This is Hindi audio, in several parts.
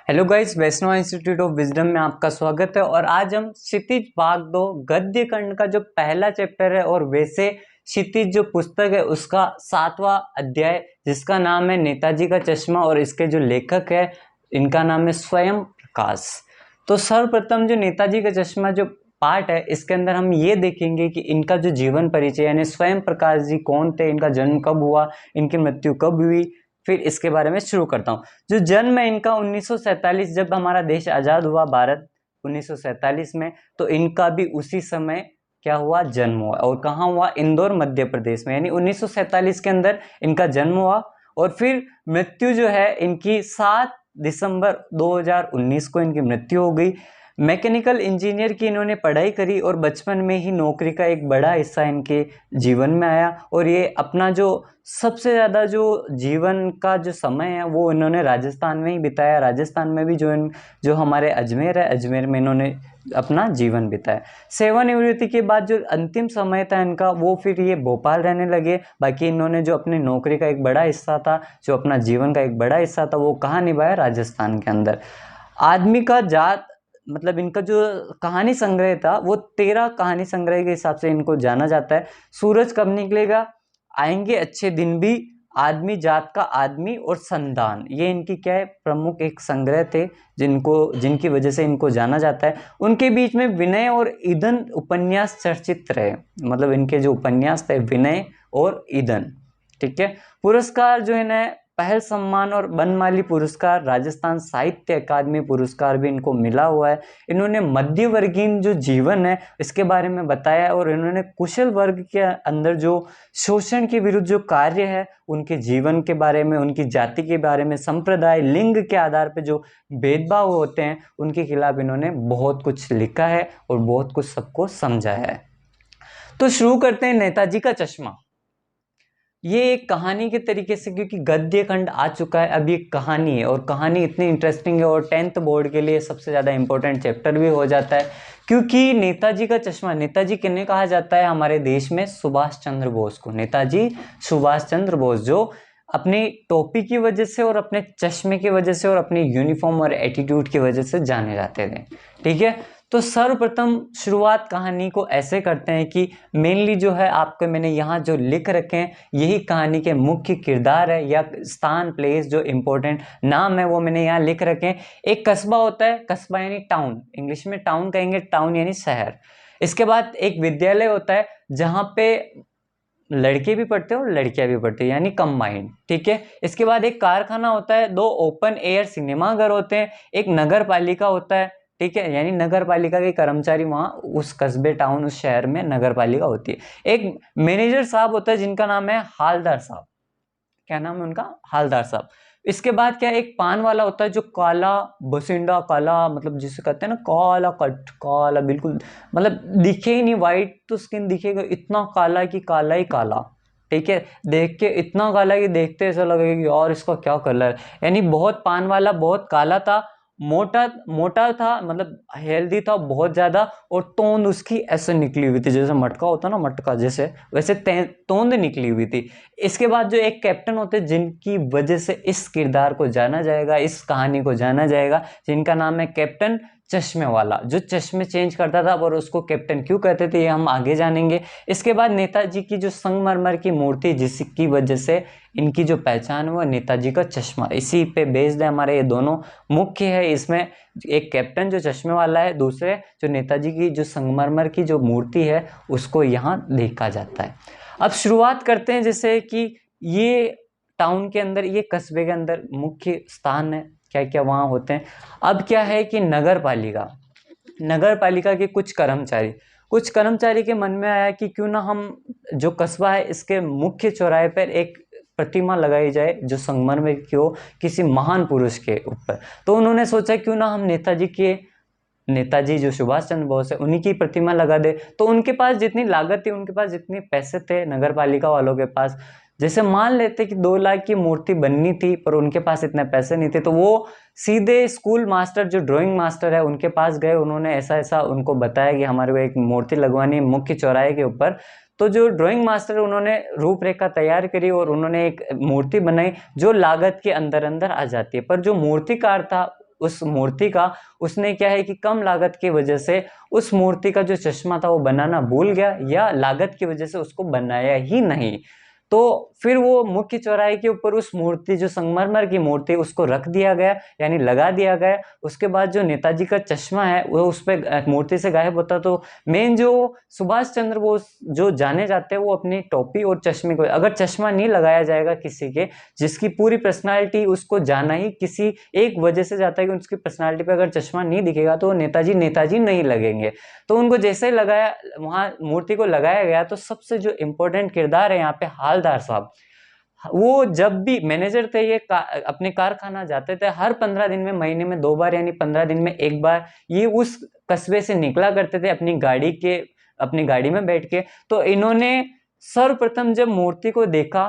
Hello guys, Vaishnav institute of wisdom में आपका स्वागत है। और आज हम क्षितिज भाग 2 गद्य खंड का जो पहला चैप्टर है और वैसे क्षितिज जो पुस्तक है उसका 7वां अध्याय जिसका नाम है नेताजी का चश्मा और इसके जो लेखक है इनका नाम है स्वयं प्रकाश। तो सर्वप्रथम जो नेताजी का चश्मा जो पार्ट है इसके अंदर हम ये देखेंगे कि इनका जो जीवन परिचय यानी स्वयं प्रकाश जी कौन थे, इनका जन्म कब हुआ, इनकी मृत्यु कब हुई, फिर इसके बारे में शुरू करता हूँ। जो जन्म है इनका 1947, जब हमारा देश आज़ाद हुआ भारत 1947 में, तो इनका भी उसी समय क्या हुआ, जन्म हुआ। और कहाँ हुआ, इंदौर मध्य प्रदेश में, यानी 1947 के अंदर इनका जन्म हुआ। और फिर मृत्यु जो है इनकी 7 दिसंबर 2019 को इनकी मृत्यु हो गई। मैकेनिकल इंजीनियर की इन्होंने पढ़ाई करी और बचपन में ही नौकरी का एक बड़ा हिस्सा इनके जीवन में आया। और ये अपना जो सबसे ज़्यादा जो जीवन का जो समय है वो इन्होंने राजस्थान में ही बिताया। राजस्थान में भी जो हमारे अजमेर है, अजमेर में इन्होंने अपना जीवन बिताया। सेवानिवृत्ति के बाद जो अंतिम समय था इनका वो फिर ये भोपाल रहने लगे। बाकी इन्होंने जो अपनी नौकरी का एक बड़ा हिस्सा था, जो अपना जीवन का एक बड़ा हिस्सा था, वो कहाँ निभाया, राजस्थान के अंदर। आदमी का जात मतलब इनका जो कहानी संग्रह था वो 13 कहानी संग्रह के हिसाब से इनको जाना जाता है। सूरज कब निकलेगा, आएंगे अच्छे दिन भी, आदमी जात का आदमी और संधान, ये इनकी क्या है, प्रमुख एक संग्रह थे जिनकी वजह से इनको जाना जाता है। उनके बीच में विनय और ईंधन उपन्यास चर्चित रहे, मतलब इनके जो उपन्यास थे विनय और ईंधन। ठीक है। पुरस्कार जो इन्हें पहल सम्मान और बनमाली पुरस्कार, राजस्थान साहित्य अकादमी पुरस्कार भी इनको मिला हुआ है। इन्होंने मध्यवर्गीय जो जीवन है इसके बारे में बताया और इन्होंने कुशल वर्ग के अंदर जो शोषण के विरुद्ध जो कार्य है उनके जीवन के बारे में, उनकी जाति के बारे में, संप्रदाय लिंग के आधार पर जो भेदभाव होते हैं उनके खिलाफ इन्होंने बहुत कुछ लिखा है और बहुत कुछ सबको समझाया है। तो शुरू करते हैं नेताजी का चश्मा। ये एक कहानी के तरीके से, क्योंकि गद्य खंड आ चुका है, अब ये कहानी है और कहानी इतनी इंटरेस्टिंग है और 10th बोर्ड के लिए सबसे ज़्यादा इंपॉर्टेंट चैप्टर भी हो जाता है। क्योंकि नेताजी का चश्मा, नेताजी किन्हें कहा जाता है हमारे देश में, सुभाष चंद्र बोस को। नेताजी सुभाष चंद्र बोस जो अपनी टोपी की वजह से और अपने चश्मे की वजह से और अपनी यूनिफॉर्म और एटीट्यूड की वजह से जाने जाते थे। ठीक है। तो सर्वप्रथम शुरुआत कहानी को ऐसे करते हैं कि मेनली जो है आपको मैंने यहाँ जो लिख रखे हैं यही कहानी के मुख्य किरदार है या स्थान, प्लेस, जो इम्पोर्टेंट नाम है वो मैंने यहाँ लिख रखे हैं। एक कस्बा होता है, कस्बा यानी टाउन, इंग्लिश में टाउन कहेंगे, टाउन यानी शहर। इसके बाद एक विद्यालय होता है जहाँ पे लड़के भी पढ़ते हैं और लड़कियां भी पढ़ती है, यानी कंबाइंड। ठीक है। इसके बाद एक कारखाना होता है, 2 ओपन एयर सिनेमा घर होते हैं, एक नगर पालिका होता है। ठीक है। यानी नगर पालिका के कर्मचारी वहां उस कस्बे, टाउन, उस शहर में नगर पालिका होती है। एक मैनेजर साहब होता है जिनका नाम है हालदार साहब। क्या नाम है उनका, हालदार साहब। इसके बाद क्या, एक पान वाला होता है जो काला बसिंडा, काला मतलब जिसे कहते हैं ना काला कट, काला बिल्कुल, मतलब दिखे ही नहीं, वाइट तो स्किन दिखेगा, इतना काला है कि काला ही काला। ठीक है। देख के इतना काला कि देखते ऐसा लगेगा कि यार इसका क्या कलर है। यानी बहुत पान वाला बहुत काला था, मोटा मोटा था, मतलब हेल्दी था बहुत ज्यादा, और तोंद उसकी ऐसे निकली हुई थी, जैसे मटका होता ना, मटका जैसे, वैसे तोंद निकली हुई थी। इसके बाद जो एक कैप्टन होते जिनकी वजह से इस किरदार को जाना जाएगा, इस कहानी को जाना जाएगा, जिनका नाम है कैप्टन चश्मे वाला, जो चश्मे चेंज करता था, और उसको कैप्टन क्यों कहते थे ये हम आगे जानेंगे। इसके बाद नेताजी की जो संगमरमर की मूर्ति जिसकी वजह से इनकी जो पहचान हुआ, नेताजी का चश्मा, इसी पे बेस्ड है हमारे ये दोनों मुख्य है। इसमें एक कैप्टन जो चश्मे वाला है, दूसरे जो नेताजी की जो संगमरमर की जो मूर्ति है उसको यहाँ देखा जाता है। अब शुरुआत करते हैं, जैसे कि ये टाउन के अंदर, ये कस्बे के अंदर मुख्य स्थान है, क्या क्या वहाँ होते हैं। अब क्या है कि नगर पालिका के कुछ कर्मचारी के मन में आया कि क्यों ना हम जो कस्बा है इसके मुख्य चौराहे पर एक प्रतिमा लगाई जाए जो संगमरमर की हो, किसी महान पुरुष के ऊपर। तो उन्होंने सोचा क्यों ना हम नेताजी जो सुभाष चंद्र बोस है उन्हीं की प्रतिमा लगा दे। तो उनके पास जितनी लागत थी, उनके पास जितने पैसे थे, नगर पालिका वालों के पास, जैसे मान लेते कि 2 लाख की मूर्ति बननी थी पर उनके पास इतने पैसे नहीं थे, तो वो सीधे स्कूल मास्टर जो ड्राइंग मास्टर है उनके पास गए। उन्होंने ऐसा ऐसा उनको बताया कि हमारे को एक मूर्ति लगवानी है मुख्य चौराहे के ऊपर। तो जो ड्राइंग मास्टर, उन्होंने रूपरेखा तैयार करी और उन्होंने एक मूर्ति बनाई जो लागत के अंदर अंदर आ जाती है। पर जो मूर्तिकार था उस मूर्ति का, उसने क्या है कि कम लागत की वजह से उस मूर्ति का जो चश्मा था वो बनाना भूल गया, या लागत की वजह से उसको बनाया ही नहीं। तो फिर वो मुख्य चौराहे के ऊपर उस मूर्ति, जो संगमरमर की मूर्ति, उसको रख दिया गया, यानी लगा दिया गया। उसके बाद जो नेताजी का चश्मा है वो उस पे मूर्ति से गायब होता। तो मेन जो सुभाष चंद्र बोस जो जाने जाते हैं वो अपनी टोपी और चश्मे को, अगर चश्मा नहीं लगाया जाएगा किसी के, जिसकी पूरी पर्सनालिटी उसको जाना ही किसी एक वजह से जाता है कि उसकी पर्सनालिटी पे अगर चश्मा नहीं दिखेगा तो वो नेताजी नेताजी नहीं लगेंगे। तो उनको जैसे ही लगाया, वहां मूर्ति को लगाया गया, तो सबसे जो इम्पोर्टेंट किरदार है यहाँ पे हालदार साहब, वो जब भी मैनेजर थे, ये अपने कारखाना जाते थे, हर 15 दिन में, महीने में 2 बार यानी 15 दिन में 1 बार ये उस कस्बे से निकला करते थे अपनी गाड़ी में बैठ के। तो इन्होंने सर्वप्रथम जब मूर्ति को देखा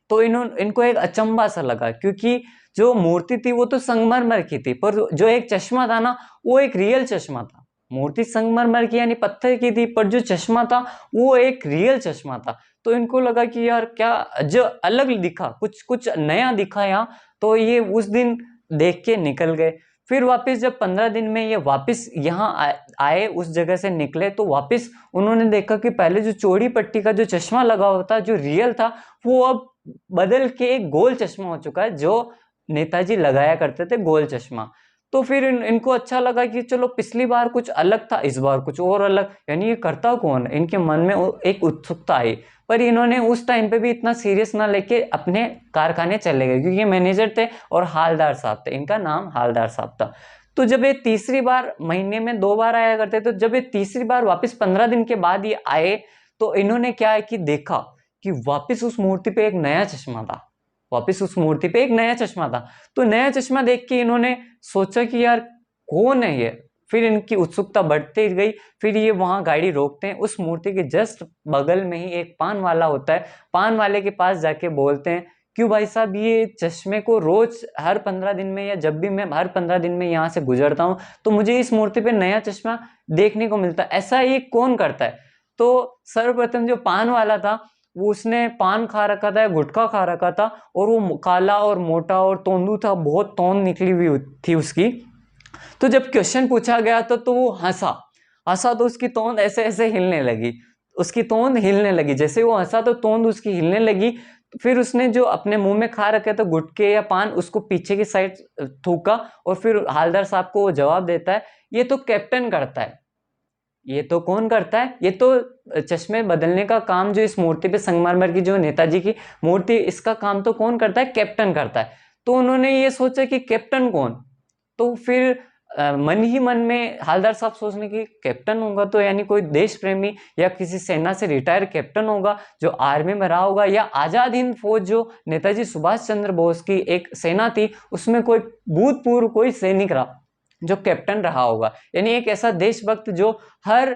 तो इनको एक अचंभा सा लगा, क्योंकि जो मूर्ति थी वो तो संगमरमर की थी, पर जो एक चश्मा था ना वो एक रियल चश्मा था। मूर्ति संगमरमर की यानी पत्थर की थी, पर जो चश्मा था वो एक रियल चश्मा था। तो इनको लगा कि यार क्या जो अलग दिखा, कुछ नया दिखा यहाँ। तो ये उस दिन देख के निकल गए। फिर वापस जब 15 दिन में ये वापस यहाँ आए, उस जगह से निकले, तो वापस उन्होंने देखा कि पहले जो चौड़ी पट्टी का जो चश्मा लगा हुआ था, जो रियल था, वो अब बदल के एक गोल चश्मा हो चुका है, जो नेताजी लगाया करते थे, गोल चश्मा। तो फिर इनको अच्छा लगा कि चलो पिछली बार कुछ अलग था, इस बार कुछ और अलग, यानी ये करता कौन है, इनके मन में एक उत्सुकता आई। पर इन्होंने उस टाइम पे भी इतना सीरियस ना लेके अपने कारखाने चले गए, क्योंकि ये मैनेजर थे और हालदार साहब थे, इनका नाम हालदार साहब था। तो जब ये तीसरी बार, महीने में 2 बार आया करते, तो जब ये तीसरी बार वापस 15 दिन के बाद ये आए, तो इन्होंने क्या है कि देखा कि वापस उस मूर्ति पे एक नया चश्मा था, वापस उस मूर्ति पे एक नया चश्मा था। तो नया चश्मा देख के इन्होंने सोचा कि यार कौन है ये। फिर इनकी उत्सुकता बढ़ती गई। फिर ये वहां गाड़ी रोकते हैं, उस मूर्ति के जस्ट बगल में ही एक पान वाला होता है। पान वाले के पास जाके बोलते हैं, क्यों भाई साहब, ये चश्मे को रोज हर 15 दिन में, या जब भी मैं हर 15 दिन में यहाँ से गुजरता हूँ, तो मुझे इस मूर्ति पे नया चश्मा देखने को मिलता है, ऐसा ये कौन करता है। तो सर्वप्रथम जो पान वाला था, वो उसने पान खा रखा था, गुटखा खा रखा था, और वो काला और मोटा और तोंदू था, बहुत तौंद निकली हुई थी उसकी। तो जब क्वेश्चन पूछा गया तो वो हंसा तो उसकी तोंद ऐसे ऐसे हिलने लगी, उसकी तोंद हिलने लगी। जैसे वो हंसा तो तोंद उसकी हिलने लगी। फिर उसने जो अपने मुंह में खा रखे थे गुटके या पान, उसको पीछे की साइड थूका, और फिर हालदार साहब को वो जवाब देता है, ये तो कैप्टन करता है। ये तो कौन करता है, ये तो चश्मे बदलने का काम जो इस मूर्ति पे, संगमरमर की जो नेताजी की मूर्ति, इसका काम तो कौन करता है, कैप्टन करता है। तो उन्होंने ये सोचा कि कैप्टन कौन। तो फिर मन ही मन में हालदार साहब सोचने की, कैप्टन होगा तो यानी कोई देश प्रेमी या किसी सेना से रिटायर कैप्टन होगा, जो आर्मी में रहा होगा, या आजाद हिंद फौज जो नेताजी सुभाष चंद्र बोस की एक सेना थी, उसमें कोई भूतपूर्व कोई सैनिक रहा जो कैप्टन रहा होगा। यानी एक ऐसा देशभक्त जो हर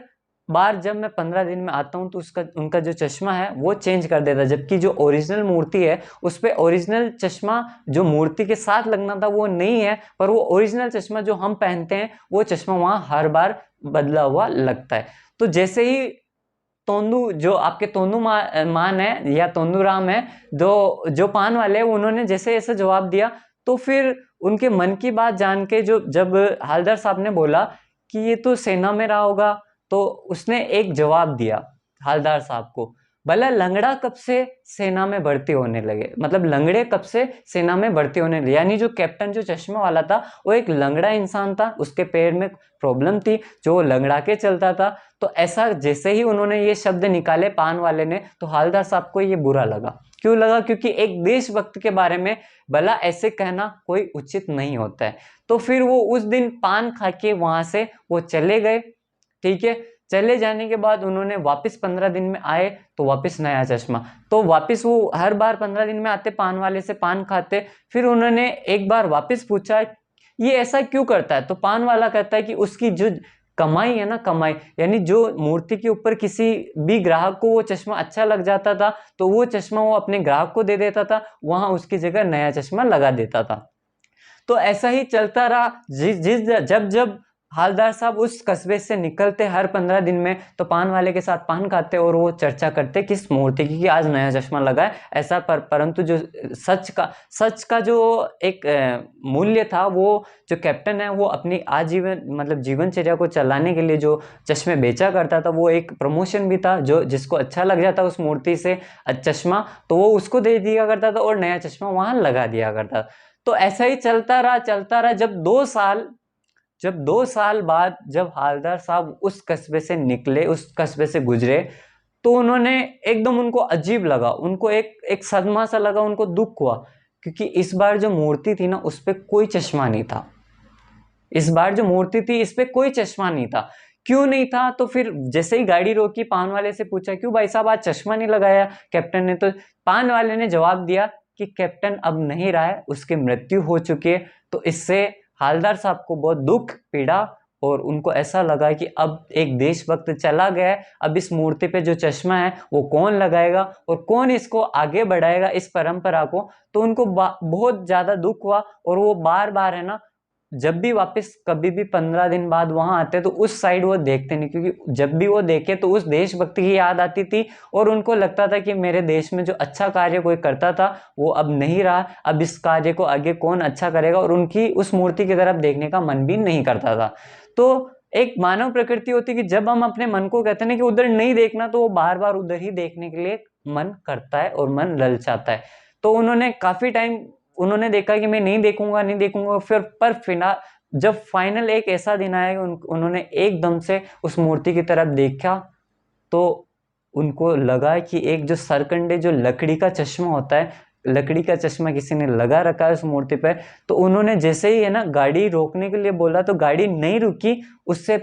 बार जब मैं 15 दिन में आता हूं तो उनका जो चश्मा है वो चेंज कर देता, जबकि जो ओरिजिनल मूर्ति है उस पे ओरिजिनल चश्मा जो मूर्ति के साथ लगना था वो नहीं है, पर वो ओरिजिनल चश्मा जो हम पहनते हैं वो चश्मा वहां हर बार बदला हुआ लगता है। तो जैसे ही तोंदू, जो आपके तोंदू मान है या तोंदू राम है, जो पान वाले, उन्होंने जैसे ऐसा जवाब दिया, तो फिर उनके मन की बात जान के जब हालदार साहब ने बोला कि ये तो सेना में रहा होगा, तो उसने एक जवाब दिया हालदार साहब को, भला लंगड़ा कब से सेना में भर्ती होने लगे, मतलब लंगड़े कब से सेना में भर्ती होने लगे। यानी जो कैप्टन जो चश्मा वाला था वो एक लंगड़ा इंसान था, उसके पैर में प्रॉब्लम थी, जो लंगड़ा के चलता था। तो ऐसा जैसे ही उन्होंने ये शब्द निकाले पान वाले ने, तो हालदार साहब को ये बुरा लगा। क्यों लगा? क्योंकि एक देशभक्त के बारे में भला ऐसे कहना कोई उचित नहीं होता है। तो फिर वो उस दिन पान खा के वहां से वो चले गए। ठीक है, चले जाने के बाद उन्होंने वापस 15 दिन में आए तो वापस नया चश्मा। तो वापस वो हर बार 15 दिन में आते, पान वाले से पान खाते। फिर उन्होंने एक बार वापस पूछा ये ऐसा क्यों करता है, तो पान वाला कहता है कि उसकी जो कमाई है ना, कमाई यानी जो मूर्ति के ऊपर किसी भी ग्राहक को वो चश्मा अच्छा लग जाता था तो वो चश्मा वो अपने ग्राहक को दे देता था, वहां उसकी जगह नया चश्मा लगा देता था। तो ऐसा ही चलता रहा। जब जब हालदार साहब उस कस्बे से निकलते हर 15 दिन में तो पान वाले के साथ पान खाते और वो चर्चा करते किस मूर्ति की कि आज नया चश्मा लगा है ऐसा। परंतु जो सच का जो एक मूल्य था, वो जो कैप्टन है वो अपनी आजीवन मतलब जीवनचर्या को चलाने के लिए जो चश्मे बेचा करता था, वो एक प्रमोशन भी था। जो जिसको अच्छा लग जाता उस मूर्ति से चश्मा, तो वो उसको दे दिया करता था और नया चश्मा वहां लगा दिया करता था। तो ऐसा ही चलता रहा। जब 2 साल बाद जब हालदार साहब उस कस्बे से निकले, उस कस्बे से गुजरे, तो उन्होंने एकदम, उनको अजीब लगा, उनको एक सदमा सा लगा, उनको दुख हुआ, क्योंकि इस बार जो मूर्ति थी ना उस पे कोई चश्मा नहीं था। इस बार जो मूर्ति थी इस पे कोई चश्मा नहीं था। क्यों नहीं था? तो फिर जैसे ही गाड़ी रोकी, पान वाले से पूछा क्यों भाई साहब आज चश्मा नहीं लगाया कैप्टन ने? तो पान वाले ने जवाब दिया कि कैप्टन अब नहीं रहा है, उसकी मृत्यु हो चुकी है। तो इससे हालदार साहब को बहुत दुख पीड़ा और उनको ऐसा लगा कि अब एक देशभक्त चला गया है, अब इस मूर्ति पे जो चश्मा है वो कौन लगाएगा और कौन इसको आगे बढ़ाएगा, इस परंपरा को। तो उनको बहुत ज्यादा दुख हुआ और वो बार बार है ना, जब भी वापस कभी भी 15 दिन बाद वहां आते तो उस साइड वो देखते नहीं, क्योंकि जब भी वो देखे तो उस देशभक्ति की याद आती थी और उनको लगता था कि मेरे देश में जो अच्छा कार्य कोई करता था वो अब नहीं रहा, अब इस कार्य को आगे कौन अच्छा करेगा, और उनकी उस मूर्ति की तरफ देखने का मन भी नहीं करता था। तो एक मानव प्रकृति होती है कि जब हम अपने मन को कहते हैं ना कि उधर नहीं देखना, तो वो बार बार उधर ही देखने के लिए मन करता है और मन ललचाता है। तो उन्होंने काफी टाइम उन्होंने देखा कि मैं नहीं देखूंगा, फिर जब फाइनल एक ऐसा दिन आया कि उन्होंने एकदम से उस मूर्ति की तरफ देखा, तो उनको लगा कि एक जो सरकंडे जो लकड़ी का चश्मा होता है, लकड़ी का चश्मा किसी ने लगा रखा है उस मूर्ति पे। तो उन्होंने जैसे ही है ना गाड़ी रोकने के लिए बोला, तो गाड़ी नहीं रुकी। उससे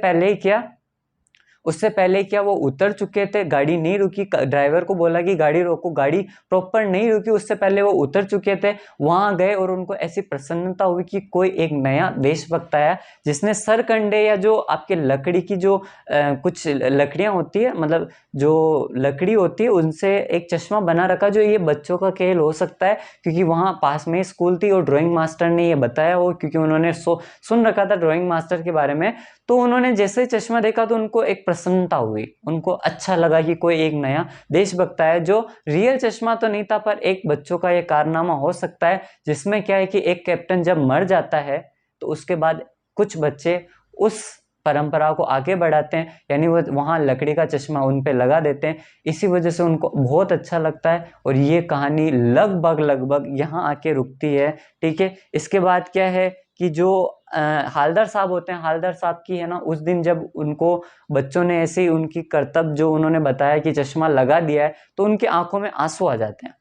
पहले क्या वो उतर चुके थे, गाड़ी नहीं रुकी। ड्राइवर को बोला कि गाड़ी रोको, गाड़ी प्रॉपर नहीं रुकी, उससे पहले वो उतर चुके थे। वहां गए और उनको ऐसी प्रसन्नता हुई कि कोई एक नया देशभक्त आया जिसने सरकंडे या जो आपके लकड़ी की जो कुछ लकड़ियां होती है, मतलब जो लकड़ी होती है, उनसे एक चश्मा बना रखा, जो ये बच्चों का खेल हो सकता है। क्योंकि वहां पास में स्कूल थी और ड्राइंग मास्टर ने ये बताया हो, क्योंकि उन्होंने सुन रखा था ड्राइंग मास्टर के बारे में। तो उन्होंने जैसे चश्मा देखा तो उनको एक प्रसन्नता हुई, उनको अच्छा लगा कि कोई एक नया देशभक्त है। जो रियल चश्मा तो नहीं था, पर एक बच्चों का ये कारनामा हो सकता है, जिसमें क्या है कि एक कैप्टन जब मर जाता है तो उसके बाद कुछ बच्चे उस परंपरा को आगे बढ़ाते हैं, यानी वो वहां लकड़ी का चश्मा उन पे लगा देते हैं। इसी वजह से उनको बहुत अच्छा लगता है और ये कहानी लगभग यहाँ आके रुकती है। ठीक है, इसके बाद क्या है कि जो हालदार साहब होते हैं, हालदार साहब की है ना, उस दिन जब उनको बच्चों ने ऐसे ही उनकी कर्तव्य जो उन्होंने बताया कि चश्मा लगा दिया है, तो उनकी आंखों में आंसू आ जाते हैं।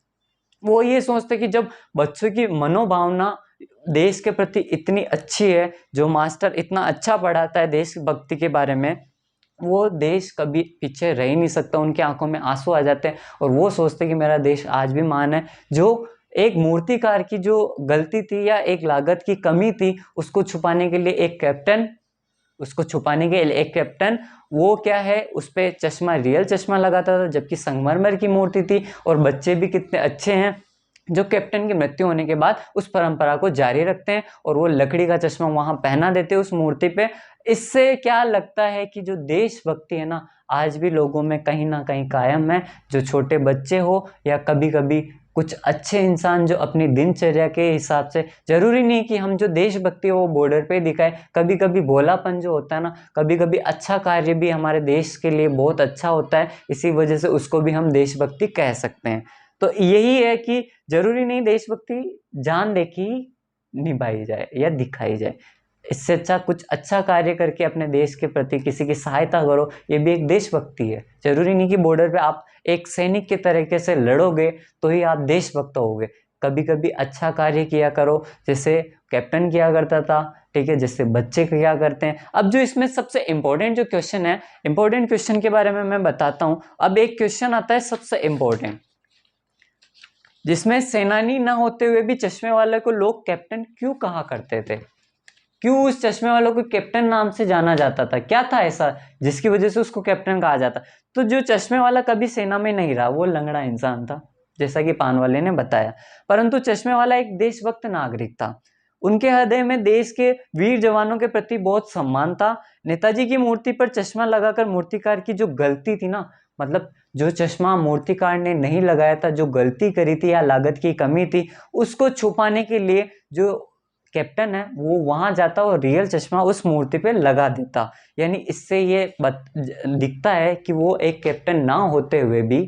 वो ये सोचते कि जब बच्चों की मनोभावना देश के प्रति इतनी अच्छी है, जो मास्टर इतना अच्छा पढ़ाता है देशभक्ति के बारे में, वो देश कभी पीछे रह ही नहीं सकता। उनकी आंखों में आंसू आ जाते हैं और वो सोचते कि मेरा देश आज भी महान है। जो एक मूर्तिकार की जो गलती थी या एक लागत की कमी थी, उसको छुपाने के लिए एक कैप्टन वो क्या है, उस पे चश्मा, रियल चश्मा लगाता था, जबकि संगमरमर की मूर्ति थी। और बच्चे भी कितने अच्छे हैं जो कैप्टन की मृत्यु होने के बाद उस परंपरा को जारी रखते हैं और वो लकड़ी का चश्मा वहां पहना देते हैं उस मूर्ति पे। इससे क्या लगता है कि जो देशभक्ति है ना, आज भी लोगों में कहीं ना कहीं कायम है। जो छोटे बच्चे हो या कभी कभी कुछ अच्छे इंसान जो अपनी दिनचर्या के हिसाब से, जरूरी नहीं कि हम जो देशभक्ति है वो बॉर्डर पे दिखाए, कभी कभी भोलापन जो होता है ना, कभी कभी अच्छा कार्य भी हमारे देश के लिए बहुत अच्छा होता है, इसी वजह से उसको भी हम देशभक्ति कह सकते हैं। तो यही है कि जरूरी नहीं देशभक्ति जान दे के निभाई जाए या दिखाई जाए, इससे अच्छा कुछ अच्छा कार्य करके अपने देश के प्रति किसी की सहायता करो, ये भी एक देशभक्ति है। जरूरी नहीं कि बॉर्डर पे आप एक सैनिक के तरीके से लड़ोगे तो ही आप देशभक्त होगे। कभी कभी अच्छा कार्य किया करो, जैसे कैप्टन किया करता था, ठीक है, जैसे बच्चे किया करते हैं। अब जो इसमें सबसे इंपॉर्टेंट जो क्वेश्चन है, इंपॉर्टेंट क्वेश्चन के बारे में मैं बताता हूं। अब एक क्वेश्चन आता है सबसे इंपॉर्टेंट, जिसमें सेनानी ना होते हुए भी चश्मे वाले को लोग कैप्टन क्यों कहा करते थे? क्यों उस चश्मे वालों को कैप्टन नाम से जाना जाता था? क्या था ऐसा जिसकी वजह से उसको कैप्टन कहा जाता? तो जो चश्मे वाला कभी सेना में नहीं रहा, वो लंगड़ा इंसान था, जैसा कि पान वाले ने बताया। परंतु चश्मे वाला एक देशभक्त नागरिक था। उनके हृदय में देश के वीर जवानों के प्रति बहुत सम्मान था। नेताजी की मूर्ति पर चश्मा लगाकर मूर्तिकार की जो गलती थी ना, मतलब जो चश्मा मूर्तिकार ने नहीं लगाया था, जो गलती करी थी या लागत की कमी थी, उसको छुपाने के लिए जो कैप्टन है वो वहां जाता और रियल चश्मा उस मूर्ति पे लगा देता। यानी इससे ये दिखता है कि वो एक कैप्टन ना होते हुए भी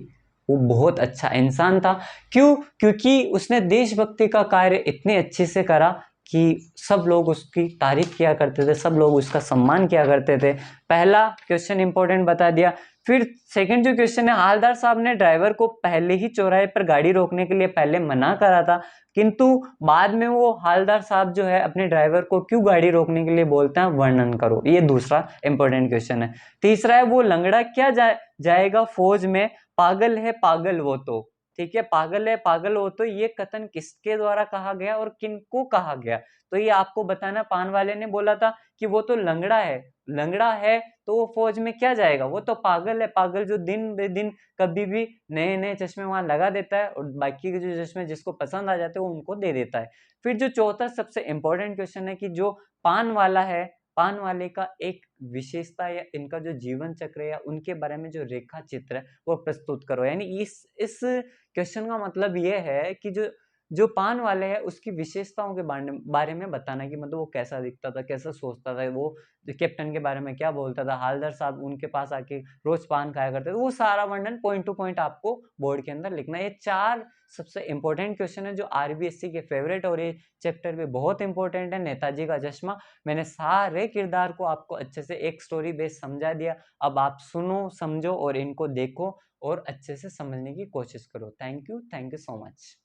वो बहुत अच्छा इंसान था। क्यों? क्योंकि उसने देशभक्ति का कार्य इतने अच्छे से करा कि सब लोग उसकी तारीफ किया करते थे, सब लोग उसका सम्मान किया करते थे। पहला क्वेश्चन इंपॉर्टेंट बता दिया। फिर सेकंड जो क्वेश्चन है, हालदार साहब ने ड्राइवर को पहले ही चौराहे पर गाड़ी रोकने के लिए पहले मना करा था, किंतु बाद में वो हालदार साहब जो है अपने ड्राइवर को क्यों गाड़ी रोकने के लिए बोलते हैं, वर्णन करो। ये दूसरा इंपॉर्टेंट क्वेश्चन है। तीसरा है, वो लंगड़ा क्या जाएगा फौज में, पागल है पागल वो तो। ठीक है, पागल है पागल हो तो ये कथन किसके द्वारा कहा गया और किनको कहा गया? तो ये आपको बताना, पान वाले ने बोला था कि वो तो लंगड़ा है, लंगड़ा है तो वो फौज में क्या जाएगा, वो तो पागल है पागल, जो दिन बे दिन कभी भी नए नए चश्मे वहां लगा देता है और बाकी के जो चश्मे जिसको पसंद आ जाते हैं वो उनको दे देता है। फिर जो चौथा सबसे इंपॉर्टेंट क्वेश्चन है कि जो पान वाला है, पान वाले का एक विशेषता या इनका जो जीवन चक्र है या उनके बारे में जो रेखा चित्र है वो प्रस्तुत करो। यानी इस क्वेश्चन का मतलब ये है कि जो जो पान वाले हैं उसकी विशेषताओं के बारे में बताना, कि मतलब वो कैसा दिखता था, कैसा सोचता था, वो कैप्टन के बारे में क्या बोलता था, हालदार साहब उनके पास आके रोज पान खाया करते थे, वो सारा वर्णन पॉइंट टू पॉइंट आपको बोर्ड के अंदर लिखना है। ये चार सबसे इंपॉर्टेंट क्वेश्चन है जो आरबीएससी के फेवरेट, और ये चैप्टर भी बहुत इंपॉर्टेंट है, नेताजी का चश्मा। मैंने सारे किरदार को आपको अच्छे से एक स्टोरी बेस समझा दिया। अब आप सुनो, समझो और इनको देखो और अच्छे से समझने की कोशिश करो। Thank you so much.